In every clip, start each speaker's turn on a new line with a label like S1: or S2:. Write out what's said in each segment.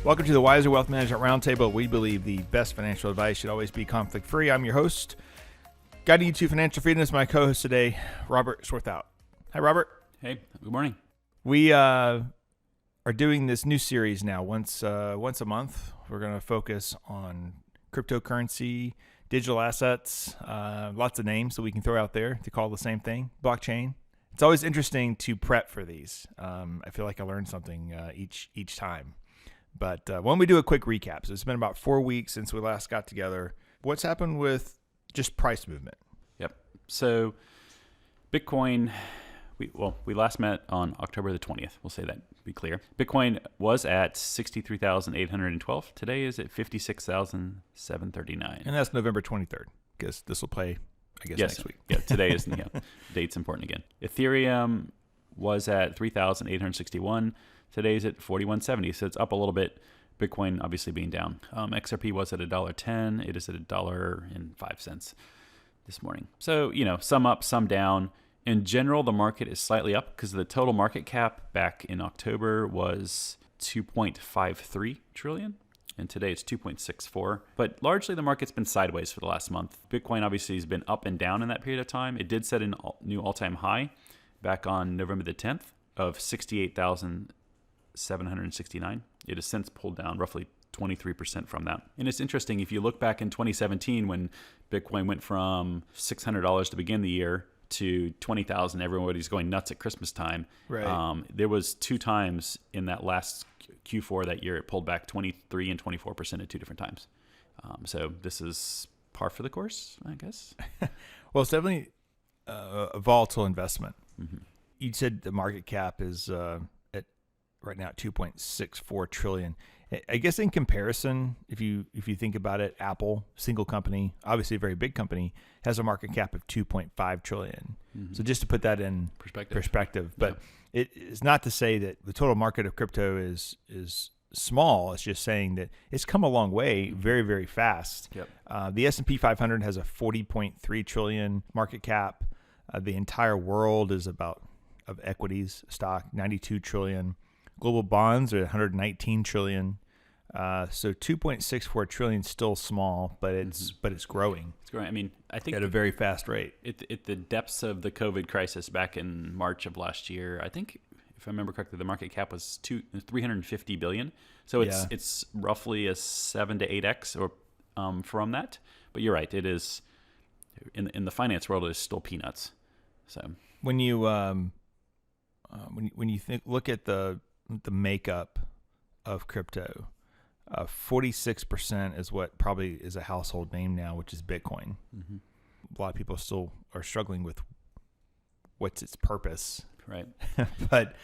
S1: Welcome to the Wiser Wealth Management Roundtable. We believe the best financial advice should always be conflict-free. I'm your host. Guiding you to financial freedom is my co-host today, Robert Swarthout. Hi, Robert.
S2: Hey, good morning.
S1: We are doing this new series now. Once a month, we're going to focus on cryptocurrency, digital assets, lots of names that we can throw out there to call the same thing, blockchain. It's always interesting to prep for these. I feel like I learn something each time. But why don't we do a quick recap? So it's been about 4 weeks since we last got together. What's happened with just price movement?
S2: Yep. So Bitcoin, we last met on October the 20th. We'll say that, be clear. Bitcoin was at 63,812. Today is at 56,739.
S1: And that's November 23rd, because this will play, I guess, next week.
S2: Yeah, today is, date's important again. Ethereum was at 3,861. Today's at 41.70, so it's up a little bit. Bitcoin obviously being down. XRP was at $1.10. It is at $1.05 this morning. So, some up, some down. In general, the market is slightly up because the total market cap back in October was 2.53 trillion. And today it's 2.64. But largely the market's been sideways for the last month. Bitcoin obviously has been up and down in that period of time. It did set a new all-time high back on November the 10th of 68,769. It has since pulled down roughly 23% from that. And it's interesting, if you look back in 2017 when Bitcoin went from $600 to begin the year to 20,000, everybody's going nuts at Christmas time.
S1: Right.
S2: There was 2 times in that last Q4 that year, it pulled back 23 and 24% at 2 different times. So this is par for the course, I guess.
S1: Well, it's definitely a volatile investment.
S2: Mm-hmm.
S1: You said the market cap is at right now at 2.64 trillion. I guess in comparison, if you think about it, Apple, single company, obviously a very big company, has a market cap of 2.5 trillion. Mm-hmm. So just to put that in perspective. But it is not to say that the total market of crypto is small. It's just saying that it's come a long way very, very fast.
S2: Yep.
S1: The S&P 500 has a 40.3 trillion market cap. The entire world is about, of equities, stock, 92 trillion. Global bonds are 119 trillion. So 2.64 trillion is still small, but it's growing.
S2: It's growing. I mean, I think
S1: at a very fast rate.
S2: At the depths of the COVID crisis back in March of last year, I think, if I remember correctly, the market cap was 350 billion. So it's roughly a 7 to 8x or from that. But you're right, it is in the finance world, it is still peanuts. So
S1: when you look at the makeup of crypto, 46% is what probably is a household name now, which is Bitcoin. Mm-hmm. A lot of people still are struggling with what's its purpose,
S2: right?
S1: but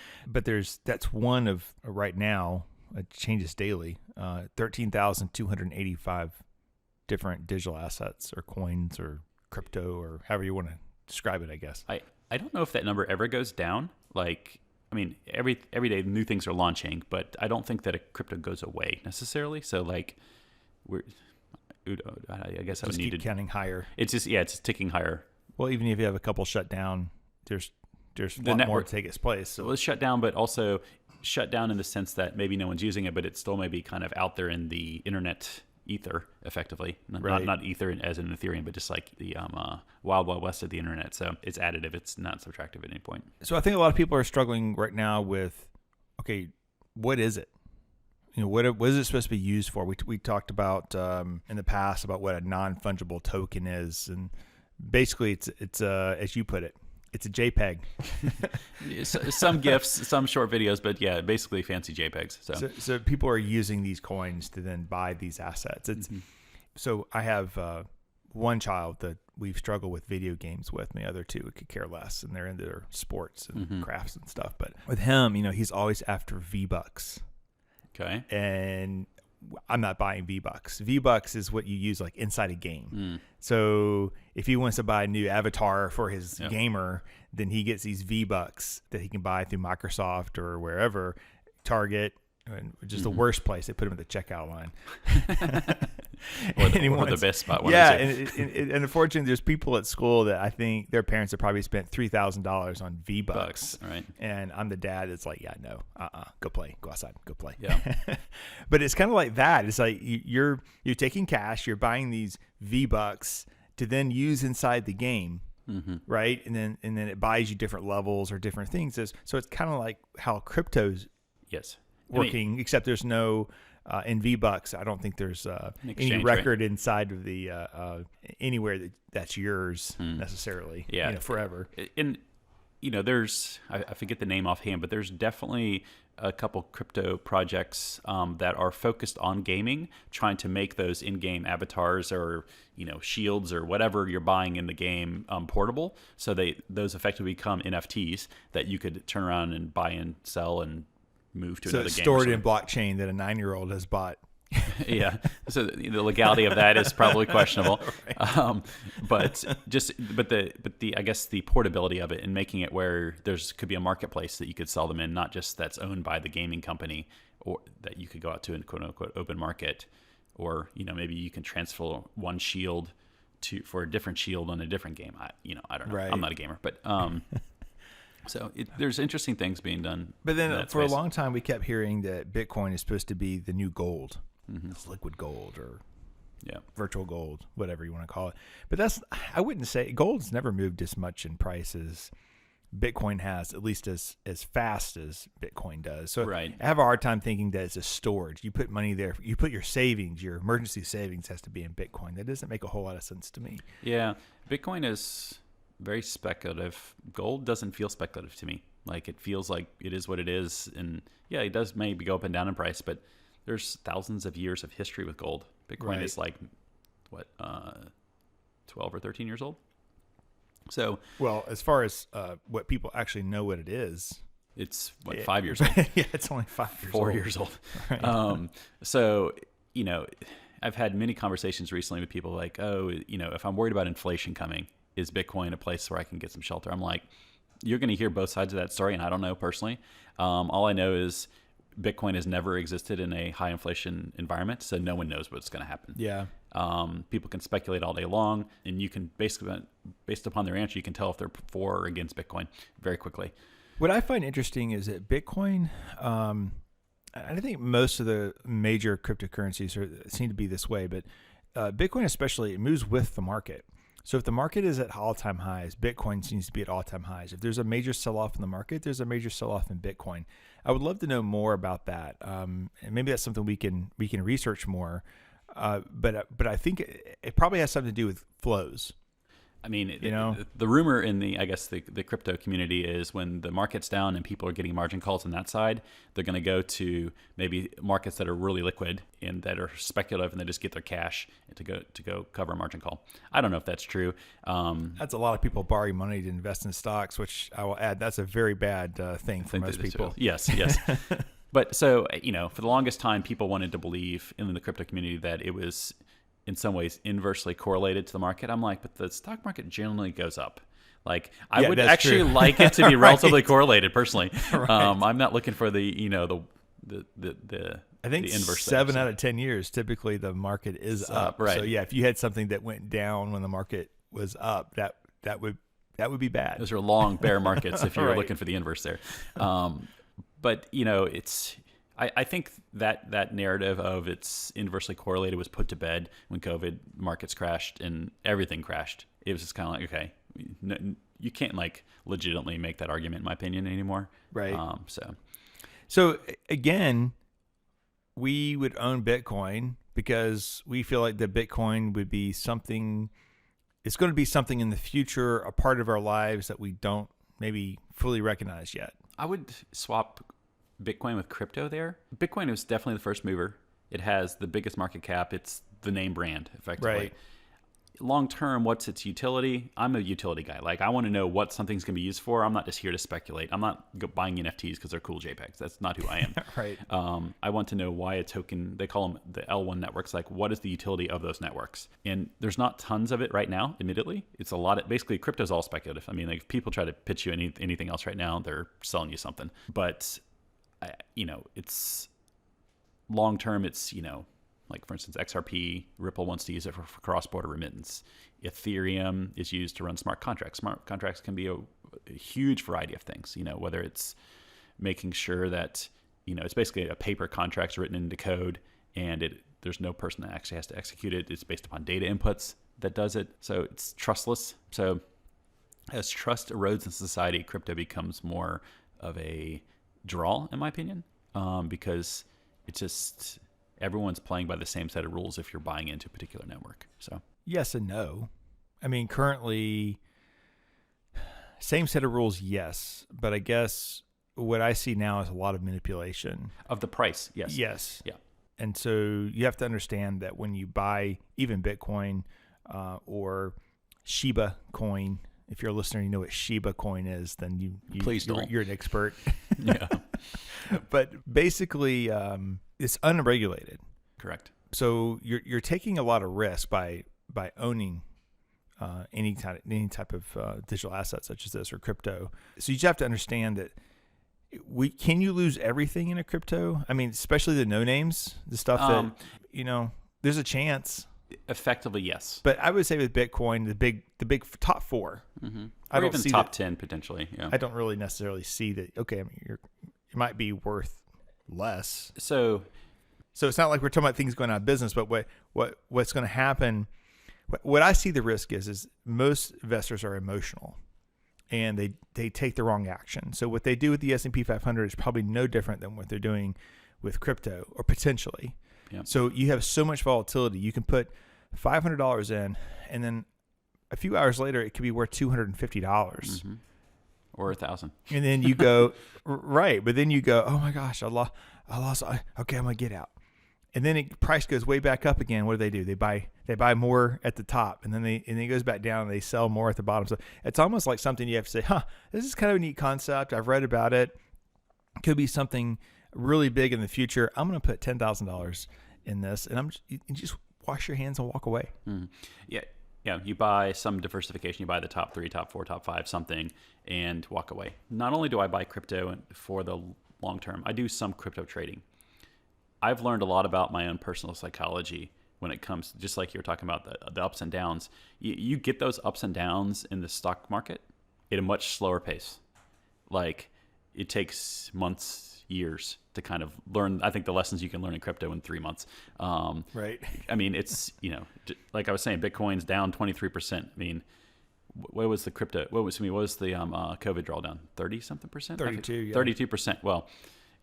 S1: that's one of right now. It changes daily. 13,285 different digital assets or coins or crypto or however you want to describe it, I guess.
S2: I don't know if that number ever goes down. Every day new things are launching, but I don't think that a crypto goes away necessarily. So I guess I would need to
S1: counting higher.
S2: It's it's ticking higher.
S1: Well, even if you have a couple shut down, there's a lot more to take its place. So.
S2: Well, it's shut down, but also shut down in the sense that maybe no one's using it, but it's still maybe kind of out there in the internet ether, effectively. Not ether as in Ethereum, but just like the wild west of the internet. So it's additive. It's not subtractive at any point.
S1: So I think a lot of people are struggling right now with, okay, what is it? What is it supposed to be used for? We talked about in the past about what a non-fungible token is, and basically it's as you put it, it's a JPEG.
S2: Some GIFs, some short videos, but yeah, basically fancy JPEGs.
S1: So people are using these coins to then buy these assets. So I have one child that we've struggled with video games with. The other two could care less, and they're into their sports and crafts and stuff. But with him, he's always after V-Bucks.
S2: Okay.
S1: And I'm not buying V-Bucks. V-Bucks is what you use like inside a game. So if he wants to buy a new avatar for his gamer, then he gets these V-Bucks that he can buy through Microsoft or wherever, Target, which is the worst place. They put them at the checkout line.
S2: or the best spot.
S1: Yeah, and unfortunately, there's people at school that I think their parents have probably spent $3,000 on V-Bucks.
S2: Right.
S1: And I'm the dad that's like, yeah, no, go play, go outside, go play.
S2: Yeah.
S1: But it's kind of like that. It's like you're taking cash, you're buying these V-Bucks to then use inside the game. Right, and then it buys you different levels or different things. So it's kind of like how crypto's working, except there's no in V-Bucks. I don't think there's any record inside of the anywhere that's yours necessarily.
S2: Yeah,
S1: forever.
S2: And there's I forget the name offhand, but there's definitely a couple crypto projects that are focused on gaming, trying to make those in-game avatars or shields or whatever you're buying in the game portable. So those effectively become NFTs that you could turn around and buy and sell and move to another game.
S1: So it's stored in blockchain that a 9-year-old has bought.
S2: Yeah. So the legality of that is probably questionable.
S1: Right.
S2: But the I guess the portability of it and making it where could be a marketplace that you could sell them in, not just that's owned by the gaming company, or that you could go out to in quote unquote open market, or maybe you can transfer one shield for a different shield on a different game. I don't know.
S1: Right.
S2: I'm not a gamer, but so there's interesting things being done.
S1: But then for a long time we kept hearing that Bitcoin is supposed to be the new gold. It's liquid gold or virtual gold, whatever you want to call it. But I wouldn't say gold's never moved as much in price as Bitcoin has, at least as fast as Bitcoin does. So I have a hard time thinking that it's a storage. You put money there, you put your savings, your emergency savings has to be in Bitcoin. That doesn't make a whole lot of sense to me.
S2: Yeah, Bitcoin is very speculative. Gold doesn't feel speculative to me. Like, it feels like it is what it is. And yeah, it does maybe go up and down in price, but there's thousands of years of history with gold. Bitcoin is like, 12 or 13 years old? So,
S1: well, as far as what people actually know what it is,
S2: it's 5 years old.
S1: Yeah, it's only 5 years
S2: 4
S1: old.
S2: years old.
S1: Right.
S2: So, I've had many conversations recently with people like, if I'm worried about inflation coming, is Bitcoin a place where I can get some shelter? I'm like, you're going to hear both sides of that story, and I don't know personally. All I know is Bitcoin has never existed in a high inflation environment, so no one knows what's going to happen.
S1: Yeah.
S2: People can speculate all day long, and you can basically, based upon their answer, you can tell if they're for or against Bitcoin very quickly.
S1: What I find interesting is that Bitcoin, I think most of the major cryptocurrencies seem to be this way, but Bitcoin especially, it moves with the market. So if the market is at all-time highs, Bitcoin seems to be at all-time highs. If there's a major sell-off in the market, there's a major sell-off in Bitcoin. I would love to know more about that. And maybe that's something we can research more. But I think it probably has something to do with flows.
S2: I mean, the rumor in the crypto community is when the market's down and people are getting margin calls on that side, they're going to go to maybe markets that are really liquid and that are speculative, and they just get their cash to go cover a margin call. I don't know if that's true.
S1: That's a lot of people borrowing money to invest in stocks, which I will add, that's a very bad thing for most people.
S2: Yes. But so, for the longest time, people wanted to believe in the crypto community that it was in some ways inversely correlated to the market. I'm like, but the stock market generally goes up. Like, I would actually like it to be relatively correlated personally.
S1: Right.
S2: I'm not looking for the
S1: I think
S2: the inverse
S1: 7 out of 10 years, typically the market is up.
S2: Right.
S1: So yeah, if you had something that went down when the market was up, that would be bad.
S2: Those are long bear markets if you're
S1: Right.
S2: looking for the inverse there. But I think that narrative of it's inversely correlated was put to bed when COVID markets crashed and everything crashed. It was just kind of like, okay, no, you can't legitimately make that argument, in my opinion, anymore.
S1: Right.
S2: So
S1: again, we would own Bitcoin because we feel like the Bitcoin would be something. It's going to be something in the future, a part of our lives that we don't maybe fully recognize yet.
S2: I would swap Bitcoin with crypto there. Bitcoin is definitely the first mover. It has the biggest market cap. It's the name brand, effectively.
S1: Right.
S2: Long term, what's its utility? I'm a utility guy. Like, I want to know what something's going to be used for. I'm not just here to speculate. I'm not buying NFTs because they're cool JPEGs. That's not who I am.
S1: Right.
S2: I want to know why a token, they call them the L1 networks, like what is the utility of those networks? And there's not tons of it right now, admittedly. It's a lot of, basically crypto's all speculative. I mean, like, if people try to pitch you anything else right now, they're selling you something. But, long term, it's, like for instance, XRP, Ripple wants to use it for cross-border remittance. Ethereum is used to run smart contracts. Smart contracts can be a huge variety of things, whether it's making sure that, it's basically a paper contract written into code, and there's no person that actually has to execute it. It's based upon data inputs that does it. So it's trustless. So as trust erodes in society, crypto becomes more of a draw, in my opinion, because it's just everyone's playing by the same set of rules if you're buying into a particular network. So
S1: yes and no. I mean, currently, same set of rules, yes, but I guess what I see now is a lot of manipulation
S2: of the price. Yes.
S1: Yes.
S2: Yeah.
S1: And so you have to understand that when you buy even Bitcoin or Shiba coin, if you're a listener, you know what Shiba coin is, then
S2: Please don't.
S1: You're an expert.
S2: Yeah.
S1: But basically, it's unregulated.
S2: Correct.
S1: So you're taking a lot of risk by owning any type of digital asset such as this or crypto. So you just have to understand that can you lose everything in a crypto? I mean, especially the no names, the stuff that there's a chance.
S2: Effectively, yes.
S1: But I would say with Bitcoin, the big top four,
S2: or even top 10 potentially. Yeah.
S1: I don't really necessarily see that. Okay, I mean, it might be worth less.
S2: So
S1: it's not like we're talking about things going out of business, but what's going to happen? What I see the risk is most investors are emotional, and they take the wrong action. So what they do with the S&P 500 is probably no different than what they're doing with crypto, or potentially.
S2: Yeah.
S1: So you have so much volatility. You can put $500 in, and then a few hours later, it could be worth $250.
S2: Or $1,000. And
S1: then you go, right. But then you go, oh my gosh, I lost. Okay, I'm going to get out. And then price goes way back up again. What do? They buy more at the top, and then it goes back down, and they sell more at the bottom. So it's almost like something you have to say, this is kind of a neat concept. I've read about it. It could be something really big in the future. I'm going to put $10,000 in this, and you just wash your hands and walk away.
S2: Yeah. Yeah. You buy some diversification. You buy the top 3, top 4, top 5, something, and walk away. Not only do I buy crypto for the long term, I do some crypto trading. I've learned a lot about my own personal psychology when it comes, just like you were talking about the ups and downs. You get those ups and downs in the stock market at a much slower pace. Like, it takes months, years to kind of learn. I think the lessons you can learn in crypto in 3 months.
S1: Right.
S2: I mean, it's, like I was saying, Bitcoin's down 23%. I mean, what was the crypto? What was the COVID drawdown? 30-something percent?
S1: 32, yeah.
S2: 32%. Well,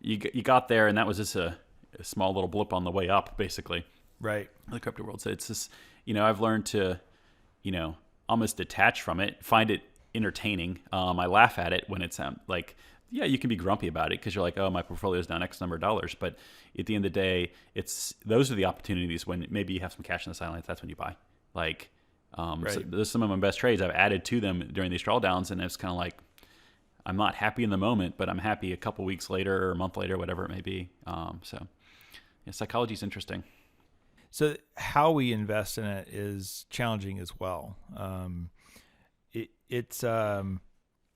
S2: you got there, and that was just a small little blip on the way up, basically.
S1: Right.
S2: The crypto world. So it's just, I've learned to, almost detach from it, find it entertaining. I laugh at it when it's yeah, you can be grumpy about it because you're like, oh, my portfolio is down X number of dollars. But at the end of the day, those are the opportunities when maybe you have some cash in the sidelines. That's when you buy. Like,
S1: right.
S2: So those are some of my best trades. I've added to them during these drawdowns, and it's kind of like, I'm not happy in the moment, but I'm happy a couple weeks later or a month later, whatever it may be. Psychology is interesting.
S1: So how we invest in it is challenging as well.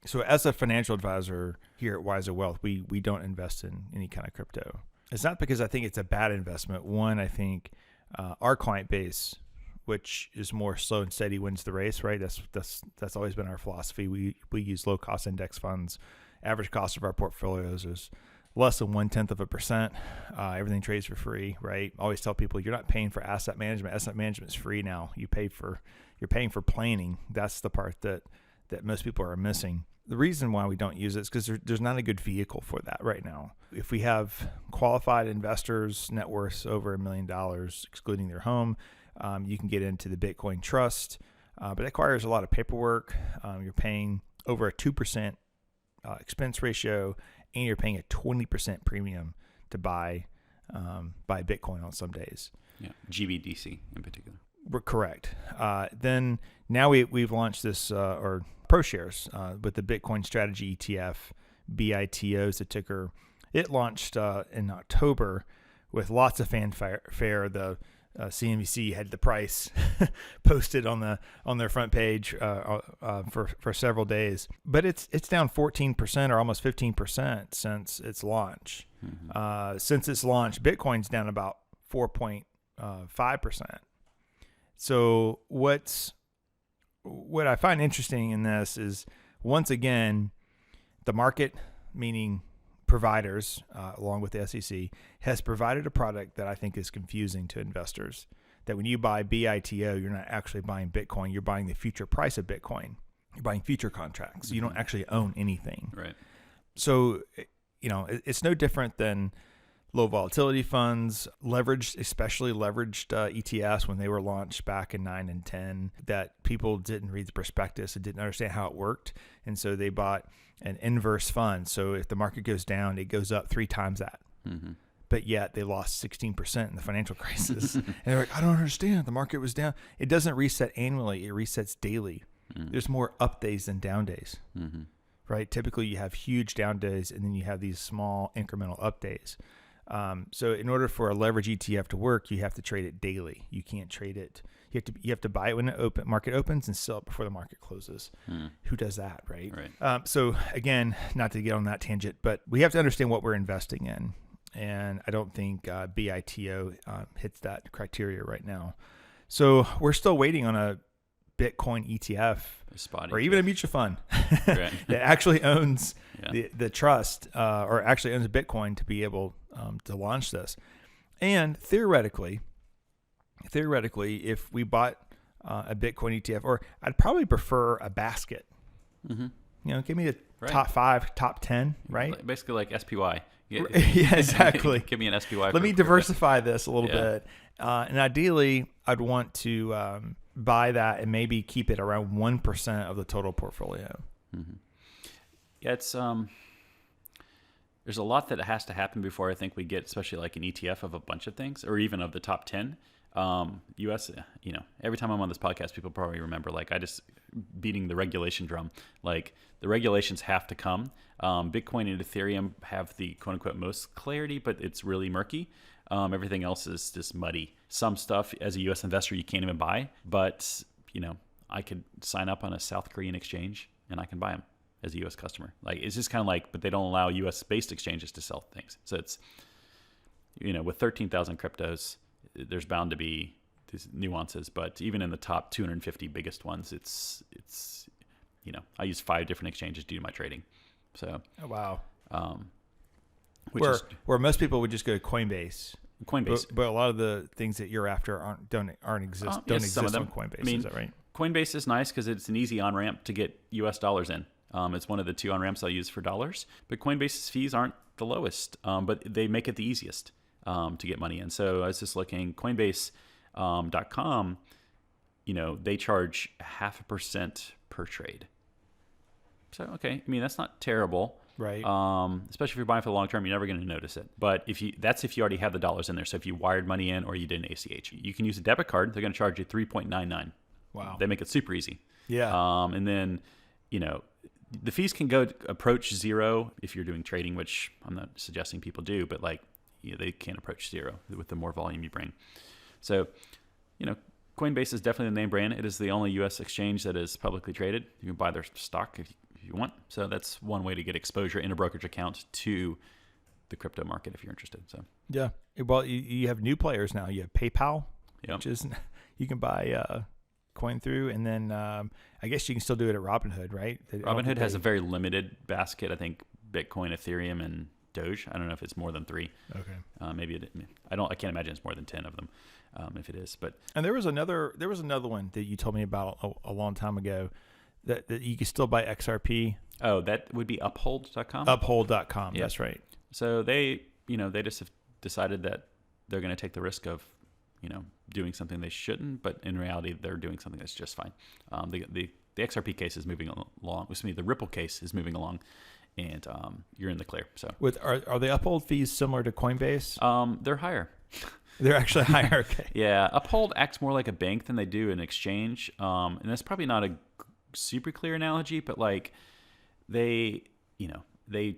S1: So as a financial advisor here at Wiser Wealth, we don't invest in any kind of crypto. It's not because I think it's a bad investment. One, I think our client base, which is more slow and steady, wins the race, right? That's always been our philosophy. We use low cost index funds. Average cost of our portfolios is less than 0.1%. Everything trades for free, right? Always tell people you're not paying for asset management. Asset management is free now. You're paying for planning. That's the part that most people are missing. The reason why we don't use it is because there's not a good vehicle for that right now. If we have qualified investors, net worths over $1 million, excluding their home, you can get into the Bitcoin Trust, but it requires a lot of paperwork. You're paying over a 2% expense ratio, and you're paying a 20% premium to buy Bitcoin on some days.
S2: Yeah, GBDC in particular.
S1: We're correct. Then now we've launched this or ProShares with the Bitcoin Strategy ETF, BITO is the ticker. It launched in October with lots of fanfare. CNBC had the price posted on their front page for several days, but it's down 14% or almost 15% since its launch. Since its launch, Bitcoin's down about 4.5%. So what I find interesting in this is, once again, the market, meaning providers, along with the SEC, has provided a product that I think is confusing to investors. That when you buy BITO, you're not actually buying Bitcoin. You're buying the future price of Bitcoin. You're buying future contracts. Mm-hmm. You don't actually own anything.
S2: Right.
S1: So, it's no different than low volatility funds, especially leveraged ETFs when they were launched back in 9 and 10, that people didn't read the prospectus and didn't understand how it worked. And so they bought an inverse fund. So if the market goes down, it goes up 3 times that. Mm-hmm. But yet they lost 16% in the financial crisis. And they're like, I don't understand. The market was down. It doesn't reset annually. It resets daily. Mm-hmm. There's more up days than down days. Mm-hmm. Right? Typically you have huge down days and then you have these small incremental up days. So in order for a leverage ETF to work, you have to trade it daily. You can't trade it. You have to buy it when the market opens and sell it before the market closes. Who does that, right? So again, not to get on that tangent, but we have to understand what we're investing in. And I don't think BITO hits that criteria right now. So we're still waiting on a Bitcoin ETF or even a mutual fund that actually owns the trust or actually owns Bitcoin to be able to launch this. And theoretically, if we bought a Bitcoin ETF, or I'd probably prefer a basket. Mm-hmm. Give me the top 5, top 10, right?
S2: Basically like SPY.
S1: Yeah, exactly.
S2: Give me an SPY.
S1: Let me diversify this a little bit. And ideally, I'd want to buy that and maybe keep it around 1% of the total portfolio.
S2: Mm-hmm. Yeah, it's there's a lot that has to happen before I think we get, especially like an ETF of a bunch of things, or even of the top 10. US, every time I'm on this podcast, people probably remember, like, I just beating the regulation drum. Like, the regulations have to come. Bitcoin and Ethereum have the quote unquote most clarity, but it's really murky. Everything else is just muddy. Some stuff as a US investor you can't even buy, but I could sign up on a South Korean exchange and I can buy them as a US customer. Like, it's just kind of like, but they don't allow US based exchanges to sell things. So it's, with 13,000 cryptos, there's bound to be these nuances, but even in the top 250 biggest ones, it's I use 5 different exchanges to do my trading. So,
S1: oh, wow. Where most people would just go to Coinbase, but a lot of the things that you're after don't exist on Coinbase. Is that right?
S2: Coinbase is nice because it's an easy on ramp to get US dollars in. It's one of the 2 on ramps I use for dollars, but Coinbase's fees aren't the lowest, but they make it the easiest to get money in. So I was just looking, Coinbase.com, they charge 0.5% per trade. So, okay. I mean, that's not terrible.
S1: Right.
S2: Especially if you're buying for the long term, you're never going to notice it. But if you already have the dollars in there. So if you wired money in or you did an ACH, you can use a debit card. They're going to charge you 3.99.
S1: Wow.
S2: They make it super easy.
S1: Yeah.
S2: And then, the fees can approach 0 if you're doing trading, which I'm not suggesting people do, but they can approach 0 with the more volume you bring. So, Coinbase is definitely the name brand. It is the only U.S. exchange that is publicly traded. You can buy their stock if you want. So that's one way to get exposure in a brokerage account to the crypto market if you're interested. So
S1: yeah, well, you have new players now. You have PayPal,
S2: which
S1: is you can buy coin through, and then I guess you can still do it at Robinhood, right?
S2: Robinhood has a very limited basket. I think Bitcoin, Ethereum, and Doge. I don't know if it's more than 3.
S1: Okay.
S2: Maybe I can't imagine it's more than 10 of them. If it is,
S1: and there was another one that you told me about a long time ago that you could still buy XRP.
S2: Oh, that would be Uphold.com.
S1: Uphold.com.
S2: Yep.
S1: That's right.
S2: So they just have decided that they're going to take the risk of doing something they shouldn't, but in reality they're doing something that's just fine. The XRP case is moving along. The Ripple case is moving along, and you're in the clear. So
S1: are the Uphold fees similar to Coinbase?
S2: They're higher.
S1: They're actually higher. Okay.
S2: Yeah, Uphold acts more like a bank than they do an exchange, and that's probably not a super clear analogy, but like they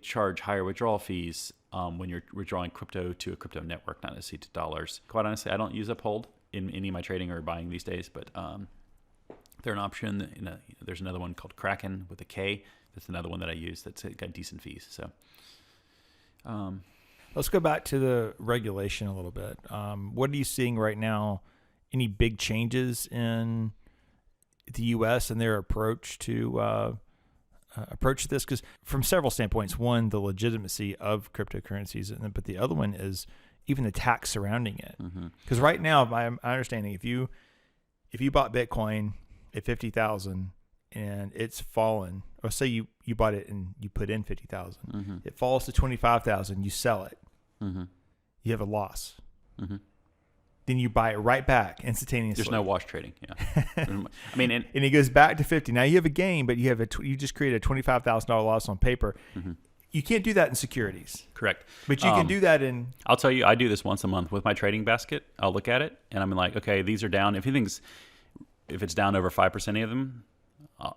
S2: charge higher withdrawal fees when you're withdrawing crypto to a crypto network, not necessarily to dollars. Quite honestly, I don't use Uphold. in any of my trading or buying these days, but they're an option. There's another one called Kraken with a K. That's another one that I use that's got decent fees. So
S1: let's go back to the regulation a little bit. What are you seeing right now? Any big changes in the U.S. and their approach to this? Because from several standpoints, one, the legitimacy of cryptocurrencies, but the other one is even the tax surrounding it. Because right now, my understanding, if you bought Bitcoin at 50,000 and it's fallen, or say you bought it and you put in 50,000, it falls to 25,000, you sell it, you have a loss. Then you buy it right back instantaneously.
S2: There's no wash trading. Yeah, I mean,
S1: and it goes back to 50. Now you have a gain, but you just created a $25,000 loss on paper. You can't do that in securities.
S2: Correct.
S1: But you can do that in.
S2: I'll tell you, I do this once a month with my trading basket. I'll look at it and I'm like, okay, these are down. If it's down over 5% of them,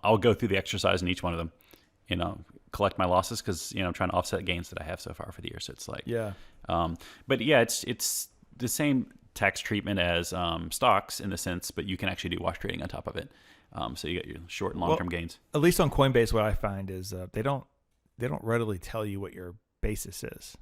S2: I'll go through the exercise in each one of them, collect my losses because, I'm trying to offset gains that I have so far for the year. So it's like,
S1: yeah.
S2: But yeah, it's the same tax treatment as stocks in the sense, but you can actually do wash trading on top of it. So you get your short and long-term gains.
S1: At least on Coinbase, what I find is they don't readily tell you what your basis is.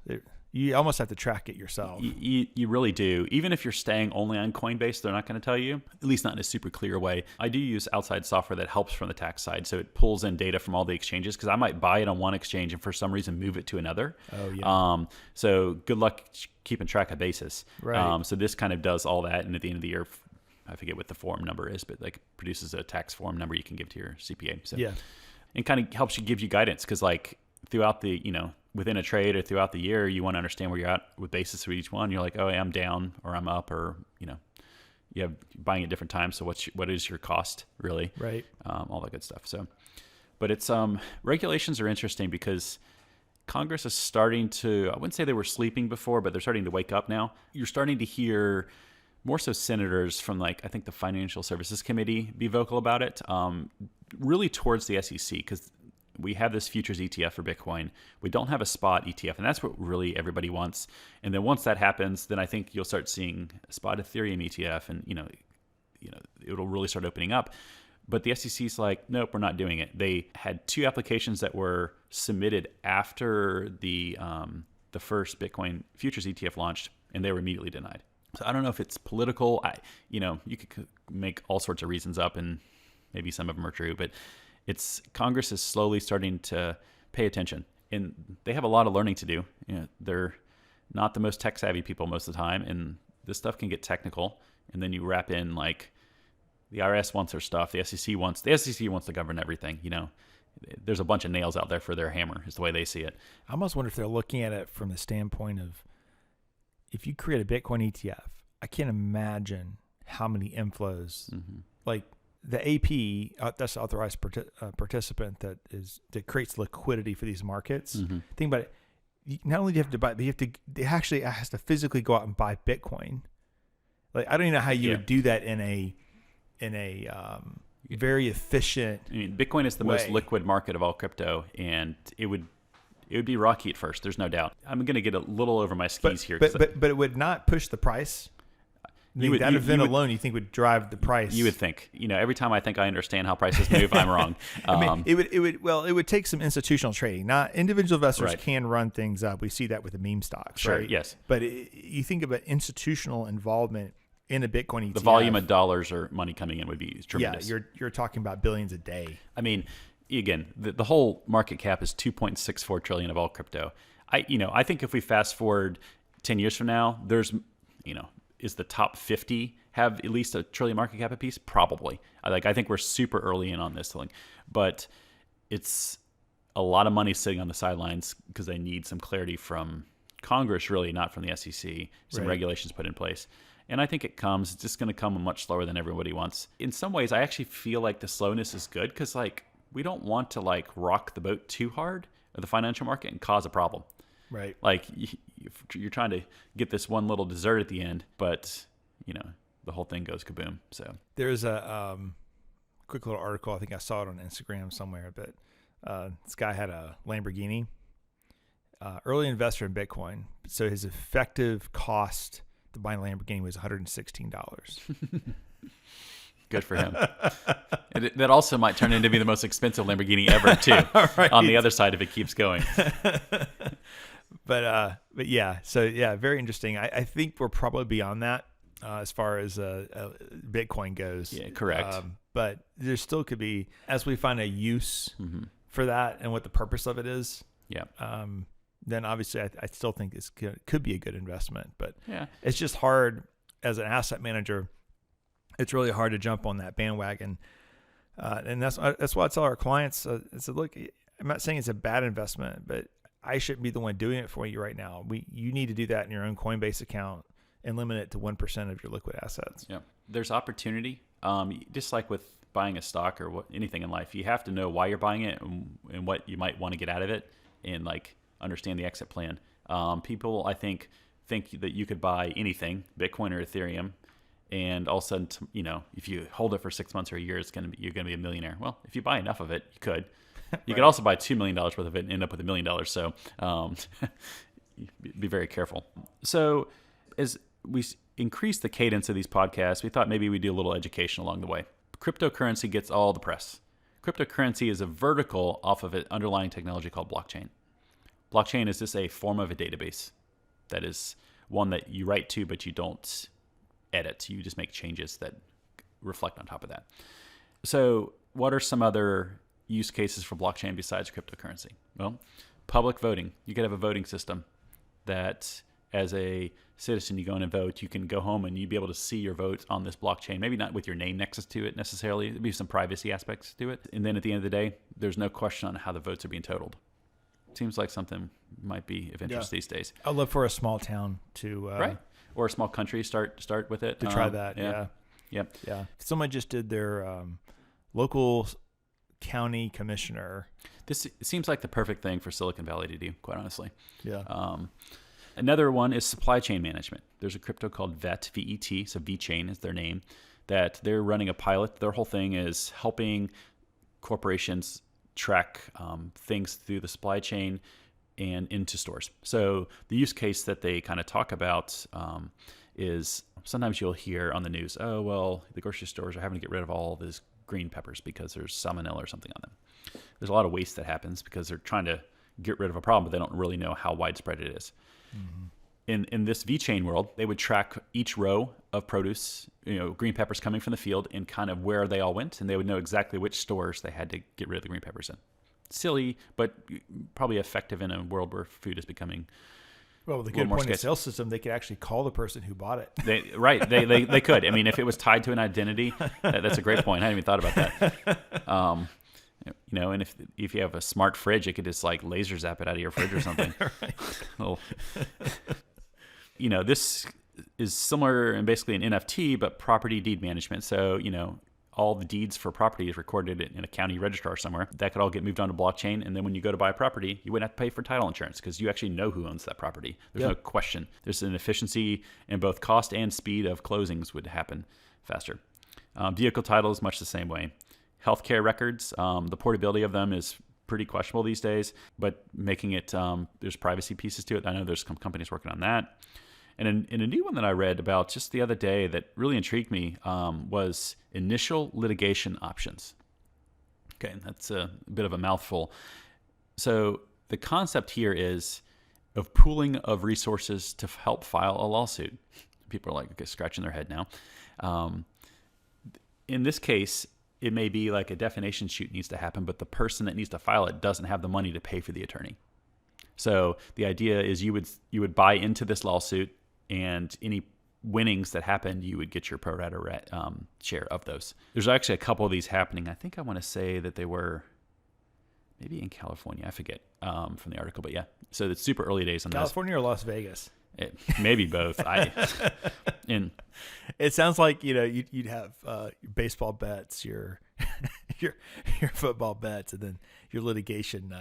S1: You almost have to track it yourself.
S2: You really do. Even if you're staying only on Coinbase, they're not going to tell you, at least not in a super clear way. I do use outside software that helps from the tax side. So it pulls in data from all the exchanges because I might buy it on one exchange and for some reason move it to another.
S1: Oh, yeah.
S2: So good luck keeping track of basis.
S1: Right.
S2: So this kind of does all that. And at the end of the year, I forget what the form number is, but like produces a tax form number you can give to your CPA. So
S1: yeah.
S2: It kind of helps you give you guidance because like throughout the, within a trade or throughout the year, you want to understand where you're at with basis for each one. You're like, oh, I'm down or I'm up or, you have buying at different times. So what is your cost really?
S1: Right.
S2: All that good stuff. So, but it's, regulations are interesting because Congress is starting to, I wouldn't say they were sleeping before, but they're starting to wake up now. You're starting to hear more so senators from I think the Financial Services Committee be vocal about it, really towards the SEC because we have this futures ETF for Bitcoin. We don't have a spot ETF, and that's what really everybody wants. And then once that happens, then I think you'll start seeing a spot Ethereum ETF, and it'll really start opening up. But the SEC's like, nope, we're not doing it. They had 2 applications that were submitted after the first Bitcoin futures ETF launched, and they were immediately denied. So I don't know if it's political. You could make all sorts of reasons up, and maybe some of them are true, but Congress is slowly starting to pay attention, and they have a lot of learning to do. They're not the most tech savvy people most of the time, and this stuff can get technical. And then you wrap in like the IRS wants their stuff, the SEC wants to govern everything. There's a bunch of nails out there for their hammer, is the way they see it.
S1: I almost wonder if they're looking at it from the standpoint of if you create a Bitcoin ETF, I can't imagine how many inflows like. The AP, that's the authorized participant that creates liquidity for these markets. Think about it. Not only do you have to buy, but it actually has to physically go out and buy Bitcoin. Like I don't even know how you would do that in a very efficient.
S2: I mean, Bitcoin is the most liquid market of all crypto, and it would be rocky at first. There's no doubt. I'm going to get a little over my skis here,
S1: but it would not push the price. That event alone, you think would drive the price?
S2: You would think. Every time I think I understand how prices move, I'm wrong.
S1: It would take some institutional trading. Not individual investors can run things up. We see that with the meme stocks,
S2: sure,
S1: right?
S2: Yes.
S1: But you think about institutional involvement in a Bitcoin ETF.
S2: The volume of dollars or money coming in would be tremendous.
S1: Yeah, you're talking about billions a day.
S2: I mean, again, the whole market cap is $2.64 trillion of all crypto. I think if we fast forward 10 years from now, there's is the top 50 have at least $1 trillion market cap apiece? Probably. I think we're super early in on this thing, but it's a lot of money sitting on the sidelines because they need some clarity from Congress, really, not from the SEC, some regulations put in place. And I think it's just going to come much slower than everybody wants. In some ways, I actually feel like the slowness is good because we don't want to rock the boat too hard of the financial market and cause a problem.
S1: Right.
S2: You're trying to get this one little dessert at the end, but the whole thing goes kaboom. So
S1: there's a quick little article. I think I saw it on Instagram somewhere, but this guy had a Lamborghini, early investor in Bitcoin. So his effective cost to buy a Lamborghini was $116.
S2: Good for him. That also might turn into be the most expensive Lamborghini ever, too.
S1: Right.
S2: On the other side, if it keeps going.
S1: But yeah, so yeah, very interesting. I think we're probably beyond that as far as Bitcoin goes.
S2: Yeah, correct.
S1: But there still could be, as we find a use for that and what the purpose of it is.
S2: Yeah.
S1: Then obviously I still think this could be a good investment. But
S2: yeah,
S1: it's just hard as an asset manager. It's really hard to jump on that bandwagon. And that's why I tell our clients, I said, look, I'm not saying it's a bad investment, but I shouldn't be the one doing it for you right now. You need to do that in your own Coinbase account and limit it to 1% of your liquid assets.
S2: Yeah. There's opportunity. Just like with buying a stock or anything in life, you have to know why you're buying it and what you might want to get out of it and like understand the exit plan. People, I think that you could buy anything, Bitcoin or Ethereum, and all of a sudden, if you hold it for 6 months or a year, you're going to be a millionaire. Well, if you buy enough of it, you could. You could also buy $2 million worth of it and end up with $1 million. So be very careful. So as we increase the cadence of these podcasts, we thought maybe we'd do a little education along the way. Cryptocurrency gets all the press. Cryptocurrency is a vertical off of an underlying technology called blockchain. Blockchain is just a form of a database that is one that you write to, but you don't edit. You just make changes that reflect on top of that. So what are some other use cases for blockchain besides cryptocurrency? Well, public voting. You could have a voting system that as a citizen, you go in and vote. You can go home and you'd be able to see your vote on this blockchain, maybe not with your name next to it necessarily. There'd be some privacy aspects to it. And then at the end of the day, there's no question on how the votes are being totaled. Seems like something might be of interest these days.
S1: I'd love for a small town to...
S2: right. Or a small country start with it.
S1: To try that, yeah.
S2: Yep.
S1: Yeah. Someone just did their local county commissioner.
S2: This seems like the perfect thing for Silicon Valley to do, quite honestly.
S1: Yeah.
S2: Another one is supply chain management. There's a crypto called VET, V-E-T, so VeChain is their name, that they're running a pilot. Their whole thing is helping corporations track things through the supply chain and into stores. So the use case that they kind of talk about is sometimes you'll hear on the news, oh, well, the grocery stores are having to get rid of all these green peppers because there's salmonella or something on them. There's a lot of waste that happens because they're trying to get rid of a problem, but they don't really know how widespread it is. Mm-hmm. In this VeChain world, they would track each row of produce, green peppers coming from the field and kind of where they all went, and they would know exactly which stores they had to get rid of the green peppers in. Silly, but probably effective in a world where food is becoming
S1: well, with a good point of sale system, they could actually call the person who bought it.
S2: They could. I mean, if it was tied to an identity, that's a great point. I hadn't even thought about that. And if you have a smart fridge, it could just like laser zap it out of your fridge or something. This is similar and basically an NFT, but property deed management. So, all the deeds for property is recorded in a county registrar somewhere. That could all get moved onto blockchain. And then when you go to buy a property, you wouldn't have to pay for title insurance because you actually know who owns that property. There's no question. There's an efficiency in both cost and speed of closings would happen faster. Vehicle title is much the same way. Healthcare records, the portability of them is pretty questionable these days, but making it, there's privacy pieces to it. I know there's some companies working on that. And in a new one that I read about just the other day that really intrigued me was initial litigation options. Okay, that's a bit of a mouthful. So the concept here is of pooling of resources to help file a lawsuit. People are like, okay, scratching their head now. In this case, it may be like a defamation suit needs to happen, but the person that needs to file it doesn't have the money to pay for the attorney. So the idea is you would buy into this lawsuit, and any winnings that happened, you would get your pro rata share of those. There's actually a couple of these happening. I think I want to say that they were maybe in California. I forget from the article, but yeah. So it's super early days on
S1: California or Las Vegas?
S2: Maybe both.
S1: It sounds like you'd have your baseball bets, your football bets, and then your litigation.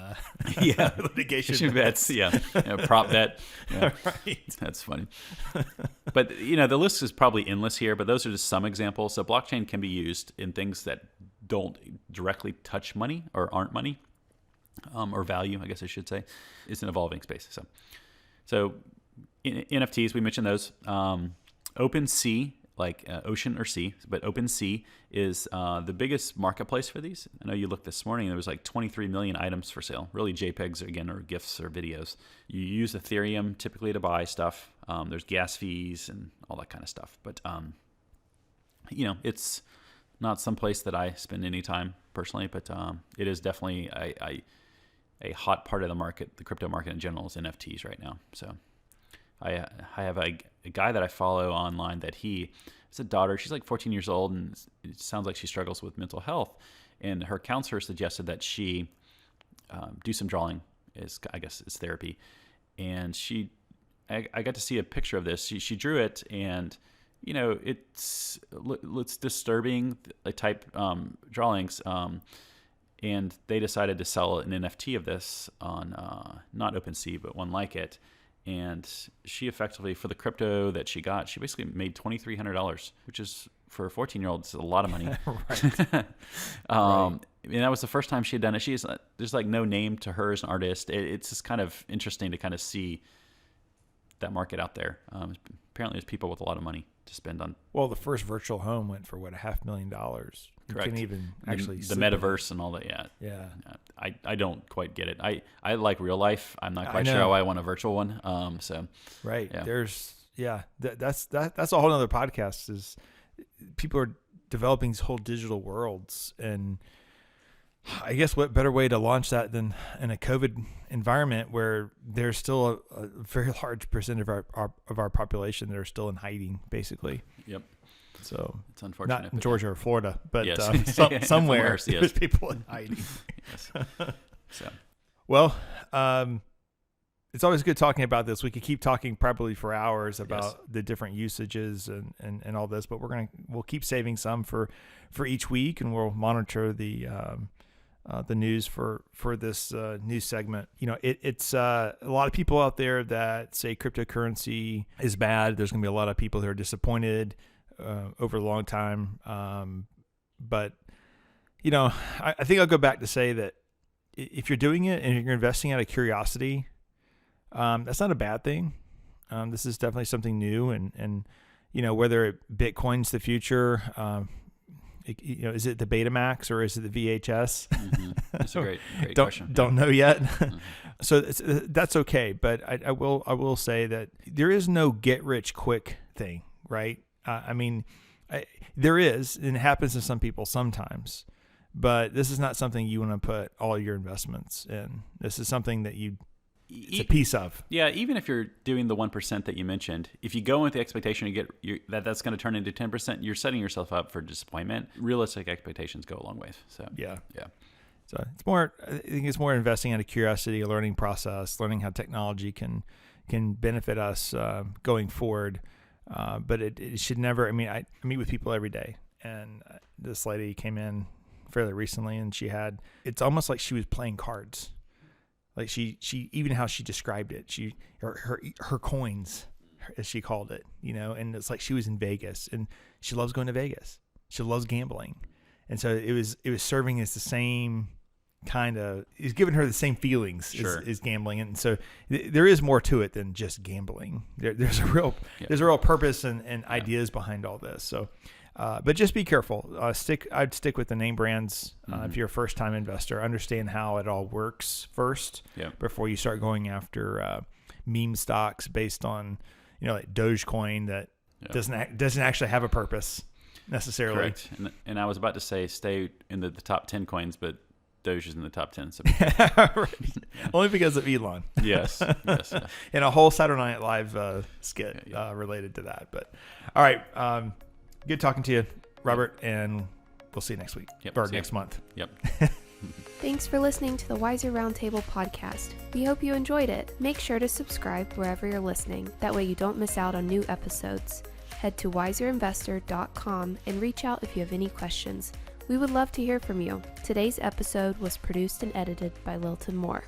S1: Litigation
S2: bets. Prop bet. Yeah.
S1: Right.
S2: That's funny. But the list is probably endless here. But those are just some examples. So blockchain can be used in things that don't directly touch money or aren't money, or value, I guess I should say. It's an evolving space. So. NFTs, we mentioned those. OpenSea, like ocean or sea, but OpenSea is the biggest marketplace for these. I know you looked this morning, there was like 23 million items for sale, really JPEGs again, or GIFs or videos. You use Ethereum typically to buy stuff. There's gas fees and all that kind of stuff. But, it's not some place that I spend any time personally, but it is definitely a hot part of the market. The crypto market in general is NFTs right now. So I have a guy that I follow online that he has a daughter. She's like 14 years old, and it sounds like she struggles with mental health. And her counselor suggested that she do some drawing. I guess it's therapy. And I got to see a picture of this. She drew it, and it's disturbing type drawings. And they decided to sell an NFT of this on not OpenSea, but one like it. And she effectively, for the crypto that she got, she basically made $2,300, which is, for a 14-year-old, it's a lot of money.
S1: Right.
S2: And that was the first time she had done it. There's like no name to her as an artist. It's just kind of interesting to kind of see that market out there. Apparently there's people with a lot of money to spend on.
S1: Well, the first virtual home went for what, $500,000. You
S2: Correct.
S1: can even actually
S2: the metaverse and all that.
S1: Yeah.
S2: I don't quite get it. I like real life. I'm not quite sure how I want a virtual one.
S1: Right.
S2: Yeah.
S1: There's that's a whole other podcast. Is people are developing these whole digital worlds, and I guess what better way to launch that than in a COVID environment where there's still a very large percent of our population that are still in hiding, basically.
S2: Yep.
S1: So
S2: it's unfortunate.
S1: Not in Georgia or Florida, but
S2: yes.
S1: somewhere
S2: Worse,
S1: there's people in hiding.
S2: Yes. So,
S1: well, it's always good talking about this. We could keep talking probably for hours about the different usages and all this, but we'll keep saving some for each week, and we'll monitor the news for this news segment. It's a lot of people out there that say cryptocurrency is bad. There's going to be a lot of people who are disappointed over a long time. But I think I'll go back to say that if you're doing it and you're investing out of curiosity, that's not a bad thing. This is definitely something new, and whether Bitcoin's the future, is it the Betamax or is it the VHS?
S2: Mm-hmm. That's a great question.
S1: Don't know yet. Mm-hmm. So that's okay. But I will say that there is no get rich quick thing, right? There is, and it happens to some people sometimes, but this is not something you want to put all your investments in. This is something that it's a piece of.
S2: Yeah, even if you're doing the 1% that you mentioned, if you go with the expectation that's going to turn into 10%, you're setting yourself up for disappointment. Realistic expectations go a long ways. So
S1: yeah. So it's more. I think it's more investing out of curiosity, a learning process, learning how technology can benefit us going forward. But it should never. I meet with people every day, and this lady came in fairly recently, and it's almost like she was playing cards. Like she even how she described it, her coins, as she called it, and it's like she was in Vegas, and she loves going to Vegas. She loves gambling, and so it was serving as the same kind of, it's giving her the same feelings as gambling, and so there is more to it than just gambling. There's a real purpose and ideas behind all this. So. But just be careful. I'd stick with the name brands if you're a first-time investor. Understand how it all works first before you start going after meme stocks based on like Dogecoin that doesn't actually have a purpose necessarily.
S2: Correct. And I was about to say stay in the top 10 coins, but Doge is in the top 10. So
S1: right. Only because of Elon.
S2: Yes.
S1: And a whole Saturday Night Live skit related to that. But all right. Good talking to you, Robert, and we'll see you next week or next month.
S2: Yep.
S3: Thanks for listening to the Wiser Roundtable podcast. We hope you enjoyed it. Make sure to subscribe wherever you're listening. That way you don't miss out on new episodes. Head to wiserinvestor.com and reach out if you have any questions. We would love to hear from you. Today's episode was produced and edited by Lilton Moore.